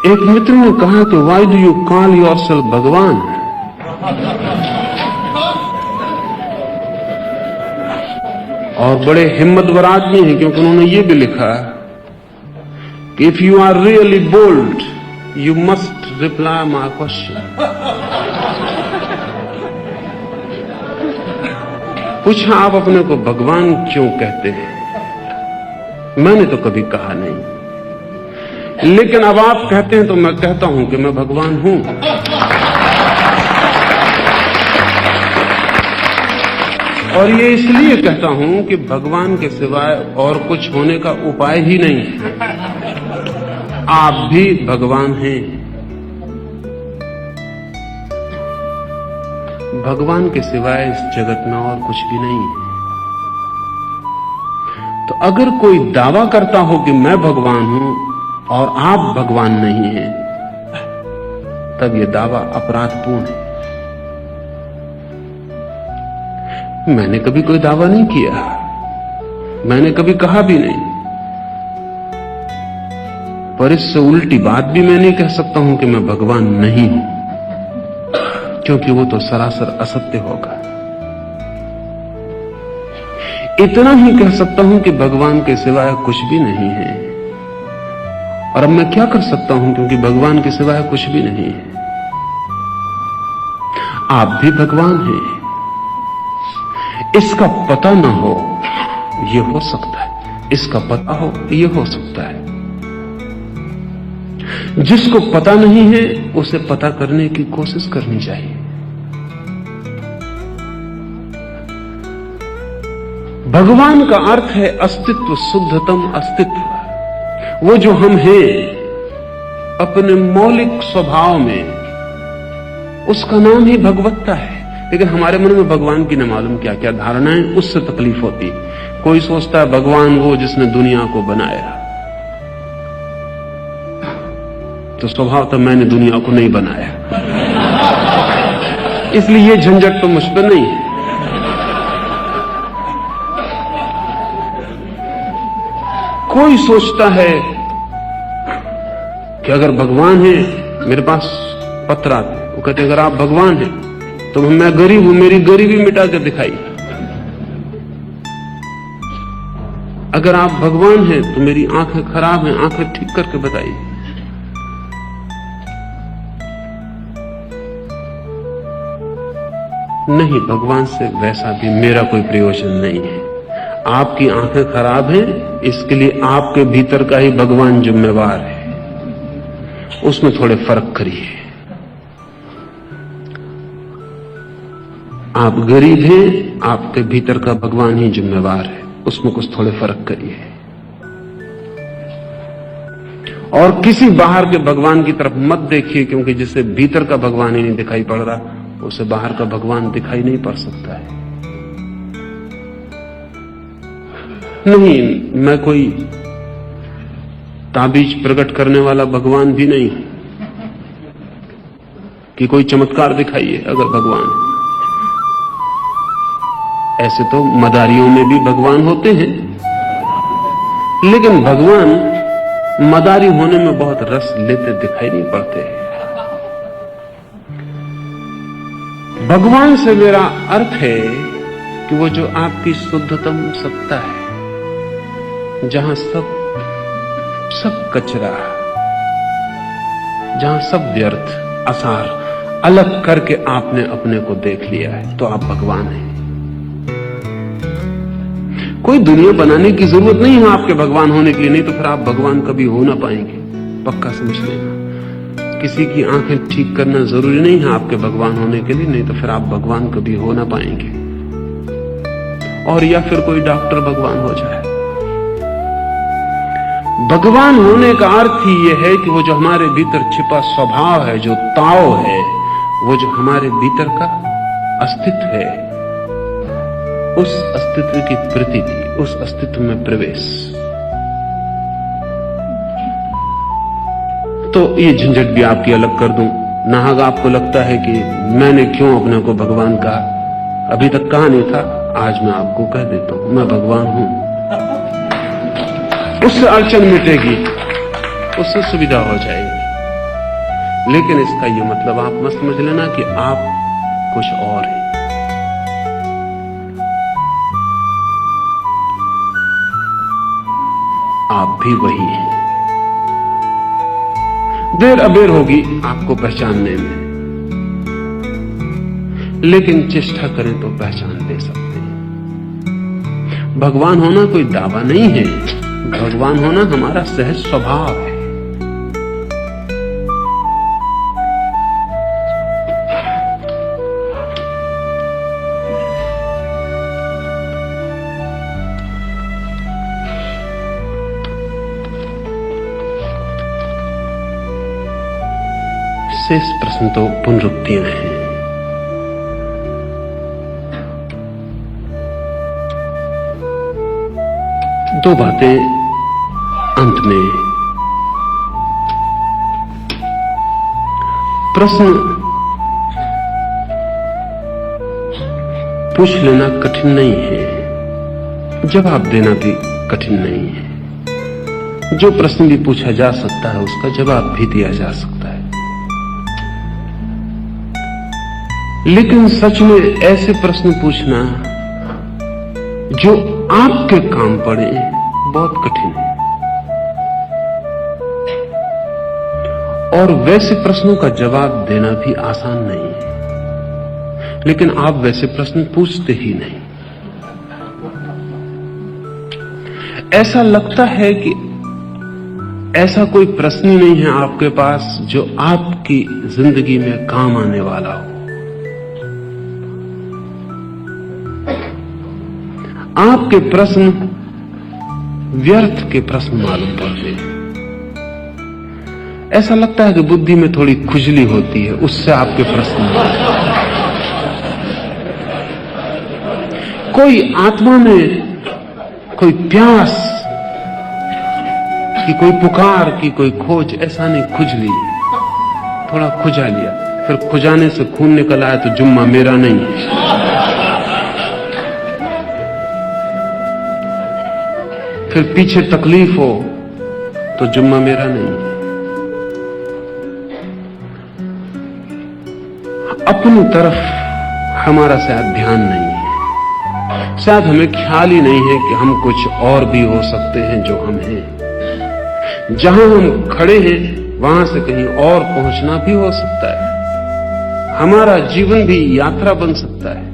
एक मित्र ने कहा कि why do you call yourself भगवान? और बड़े हिम्मतवर आदमी हैं, क्योंकि उन्होंने ये भी लिखा कि if you are really bold you must reply my question. पूछा, आप अपने को भगवान क्यों कहते हैं? मैंने तो कभी कहा नहीं, लेकिन अब आप कहते हैं तो मैं कहता हूं कि मैं भगवान हूं। और ये इसलिए कहता हूं कि भगवान के सिवाय और कुछ होने का उपाय ही नहीं है। आप भी भगवान हैं। भगवान के सिवाय इस जगत में और कुछ भी नहीं है। तो अगर कोई दावा करता हो कि मैं भगवान हूं और आप भगवान नहीं हैं, तब यह दावा अपराधपूर्ण है। मैंने कभी कोई दावा नहीं किया, मैंने कभी कहा भी नहीं, पर इससे उल्टी बात भी मैं नहीं कह सकता हूं कि मैं भगवान नहीं हूं, क्योंकि वो तो सरासर असत्य होगा। इतना ही कह सकता हूं कि भगवान के सिवाय कुछ भी नहीं है। और अब मैं क्या कर सकता हूं, क्योंकि भगवान के सिवाय कुछ भी नहीं है। आप भी भगवान हैं। इसका पता ना हो ये हो सकता है, इसका पता हो ये हो सकता है। जिसको पता नहीं है उसे पता करने की कोशिश करनी चाहिए। भगवान का अर्थ है अस्तित्व, शुद्धतम अस्तित्व। वो जो हम हैं अपने मौलिक स्वभाव में, उसका नाम ही भगवत्ता है। लेकिन हमारे मन में भगवान की न मालूम क्या क्या धारणाएं, उससे तकलीफ होती। कोई सोचता है भगवान वो जिसने दुनिया को बनाया, तो स्वभाव तो मैंने दुनिया को नहीं बनाया, इसलिए ये झंझट तो मुझ पर नहीं है। कोई सोचता है कि अगर भगवान है, मेरे पास पत्र आते, वो कहते अगर आप भगवान हैं तो मैं गरीब हूं, मेरी गरीबी मिटा कर दिखाइए। अगर आप भगवान हैं तो मेरी आंखें खराब हैं, आंखें ठीक करके बताइए। नहीं, भगवान से वैसा भी मेरा कोई प्रयोजन नहीं है। आपकी आंखें खराब हैं, इसके लिए आपके भीतर का ही भगवान जिम्मेवार है, उसमें थोड़े फर्क करिए। आप गरीब हैं, आपके भीतर का भगवान ही जिम्मेवार है, उसमें कुछ थोड़े फर्क करिए। और किसी बाहर के भगवान की तरफ मत देखिए, क्योंकि जिसे भीतर का भगवान ही नहीं दिखाई पड़ रहा, उसे बाहर का भगवान दिखाई नहीं पड़ सकता है। नहीं, मैं कोई ताबीज प्रकट करने वाला भगवान भी नहीं कि कोई चमत्कार दिखाइए अगर भगवान है। ऐसे तो मदारियों में भी भगवान होते हैं, लेकिन भगवान मदारी होने में बहुत रस लेते दिखाई नहीं पड़ते। भगवान से मेरा अर्थ है कि वो जो आपकी शुद्धतम सत्ता है, जहां सब कचरा, जहां सब व्यर्थ असार अलग करके आपने अपने को देख लिया है, तो आप भगवान हैं। कोई दुनिया बनाने की जरूरत नहीं है आपके भगवान होने के लिए, नहीं तो फिर आप भगवान कभी हो ना पाएंगे, पक्का समझ लेना। किसी की आंखें ठीक करना जरूरी नहीं है आपके भगवान होने के लिए, नहीं तो फिर आप भगवान कभी हो ना पाएंगे। और या फिर कोई डॉक्टर भगवान हो जाए। भगवान होने का अर्थ ही यह है कि वो जो हमारे भीतर छिपा स्वभाव है, जो ताव है, वो जो हमारे भीतर का अस्तित्व है, उस अस्तित्व की प्रतीति, उस अस्तित्व में प्रवेश। तो ये झंझट भी आपकी अलग कर दूं। नाहक आपको लगता है कि मैंने क्यों अपने को भगवान कहा, अभी तक कहा नहीं था, आज मैं आपको कह देता हूं मैं भगवान हूं। उससे अड़चन मिटेगी, उससे सुविधा हो जाएगी। लेकिन इसका यह मतलब आप मत समझ लेना कि आप कुछ और हैं। आप भी वही हैं। देर अबेर होगी आपको पहचानने में, लेकिन चेष्टा करें तो पहचान ले सकते हैं। भगवान होना कोई दावा नहीं है, भगवान होना हमारा सहज स्वभाव है। शेष प्रश्न तो पुनरुक्तियां हैं। दो बातें अंत में। प्रश्न पूछ लेना कठिन नहीं है, जवाब देना भी कठिन नहीं है। जो प्रश्न भी पूछा जा सकता है उसका जवाब भी दिया जा सकता है। लेकिन सच में ऐसे प्रश्न पूछना जो आपके काम पड़े बहुत कठिन है, और वैसे प्रश्नों का जवाब देना भी आसान नहीं है। लेकिन आप वैसे प्रश्न पूछते ही नहीं। ऐसा लगता है कि ऐसा कोई प्रश्न ही नहीं है आपके पास जो आपकी जिंदगी में काम आने वाला हो। आपके प्रश्न व्यर्थ के प्रश्न मालूम पड़ते हैं। ऐसा लगता है कि बुद्धि में थोड़ी खुजली होती है, उससे आपके प्रश्न कोई आत्मा में कोई प्यास की, कोई पुकार की, कोई खोज, ऐसा नहीं। खुजली, थोड़ा खुजा लिया, फिर खुजाने से खून निकल आया तो जुम्मा मेरा नहीं है। फिर पीछे तकलीफ हो तो जुम्मा मेरा नहीं है। अपनी तरफ हमारा शायद ध्यान नहीं है, शायद हमें ख्याल ही नहीं है कि हम कुछ और भी हो सकते हैं जो हम हैं। जहां हम खड़े हैं वहां से कहीं और पहुंचना भी हो सकता है। हमारा जीवन भी यात्रा बन सकता है।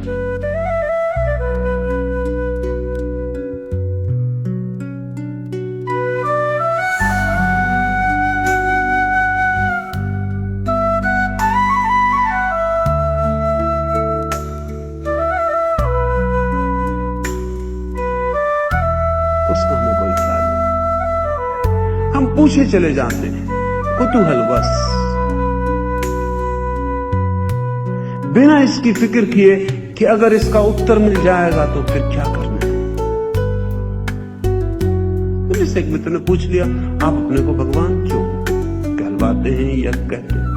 उसका हमें कोई ख्याल नहीं। हम पूछे चले जाते हैं कुतूहलवश, बिना इसकी फिक्र किए कि अगर इसका उत्तर मिल जाएगा तो फिर क्या करना है। जैसे एक मित्र ने पूछ लिया, आप अपने को भगवान क्यों कहलवाते हैं या कहते हैं?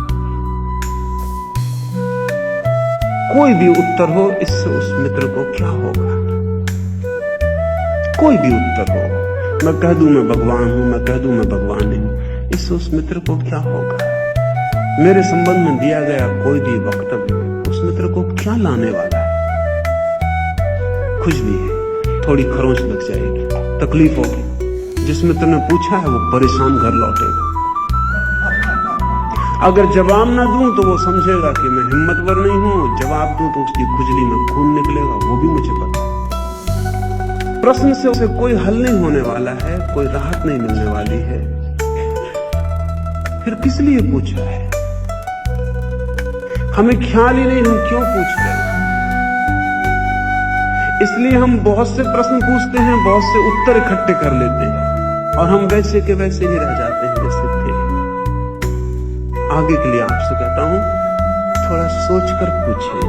कोई भी उत्तर हो, इससे उस मित्र को क्या होगा? कोई भी उत्तर हो, मैं कह दूं मैं भगवान हूं, मैं कह दूं मैं भगवान नहीं हूं, इससे उस मित्र को क्या होगा? मेरे संबंध में दिया गया कोई भी वक्तव्य उस मित्र को क्या लाने वाला है? खुजली है, थोड़ी खरोंच लग जाएगी, तकलीफ होगी। जिस मित्र ने पूछा है वो परेशान घर लौटेगा। अगर जवाब ना दूं तो वो समझेगा कि मैं हिम्मतवर नहीं हूं, जवाब दूं तो उसकी खुजली में खून निकलेगा, वो भी मुझे पता। प्रश्न से उसे कोई हल नहीं होने वाला है, कोई राहत नहीं मिलने वाली है। फिर किस लिए पूछा है? हमें ख्याल ही नहीं हम क्यों पूछ रहे हैं। इसलिए हम बहुत से प्रश्न पूछते हैं, बहुत से उत्तर इकट्ठे कर लेते हैं और हम वैसे के वैसे ही रह जाते हैं जैसे थे। आगे के लिए आपसे कहता हूं, थोड़ा सोचकर पूछें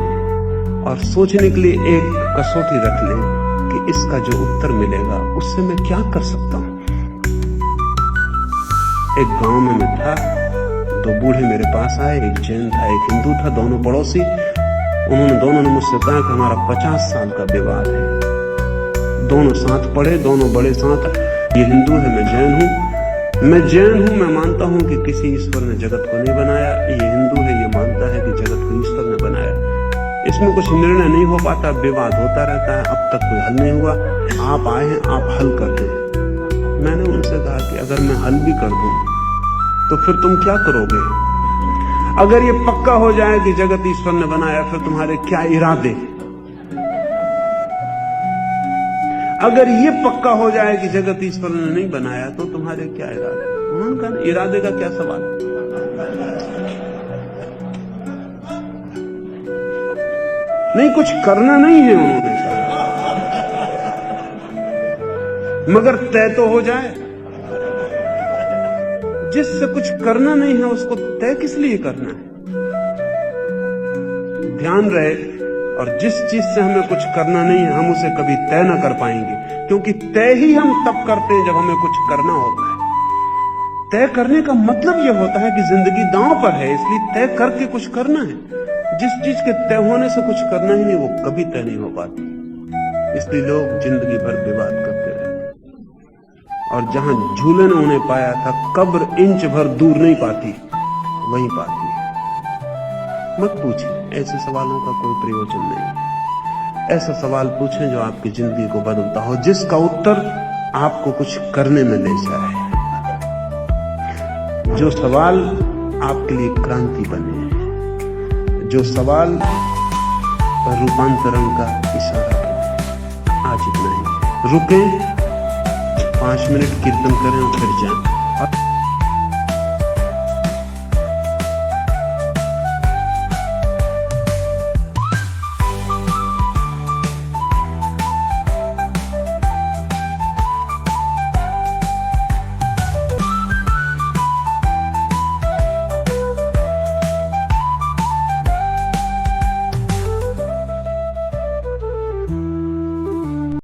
और सोचने के लिए एक कसौटी रख लें कि इसका जो उत्तर मिलेगा उससे मैं क्या कर सकता हूं। एक गांव में मैं था, दो बूढ़े मेरे पास आए, एक जैन था एक हिंदू था, दोनों पड़ोसी। दोनों ने मुझसे कहा कि हमारा 50 साल का विवाद है। दोनों साथ पढ़े, दोनों बड़े साथ, ये हिंदू है मैं जैन हूं। मैं जैन हूं, मैं मानता हूं कि किसी ईश्वर ने जगत को नहीं बनाया। ये हिंदू है, ये मानता है कि जगत को ईश्वर ने बनाया। इसमें कुछ निर्णय नहीं हो पाता, विवाद होता रहता है। अब तक कोई हल नहीं हुआ। आप आए हैं, आप हल कर दें। मैंने उनसे कहा कि अगर मैं हल भी कर दूं तो फिर तुम क्या करोगे? अगर ये पक्का हो जाए कि जगत ईश्वर ने बनाया, फिर तुम्हारे क्या इरादे? अगर ये पक्का हो जाए कि जगत ईश्वर ने नहीं बनाया, तो तुम्हारे क्या इरादे? उन्होंने कहा इरादे का क्या सवाल, नहीं कुछ करना नहीं है उन्होंने कहा, मगर तय तो हो जाए। जिससे कुछ करना नहीं है उसको तय किस लिए करना है? ध्यान रहे, और जिस चीज से हमें कुछ करना नहीं है हम उसे कभी तय ना कर पाएंगे, क्योंकि तय ही हम तब करते हैं जब हमें कुछ करना होता है। तय करने का मतलब यह होता है कि जिंदगी दांव पर है, इसलिए तय करके कुछ करना है। जिस चीज के तय होने से कुछ करना ही नहीं, वो कभी तय नहीं हो पाती। इसलिए लोग जिंदगी भर विवाद करते रहते, और जहां झूले ने उन्हें पाया था, कब्र इंच भर दूर नहीं पाती, वहीं पाती है। मत पूछें, ऐसे सवालों का कोई प्रयोजन नहीं। ऐसा सवाल पूछें जो आपकी जिंदगी को बदलता हो, जिसका उत्तर आपको कुछ करने में ले जाए, जो सवाल आपके लिए क्रांति बने, जो सवाल पर रूपांतरण का इशारा बने। आज इतना ही, रुकें, 5 मिनट कीर्तन करें और फिर जाएं।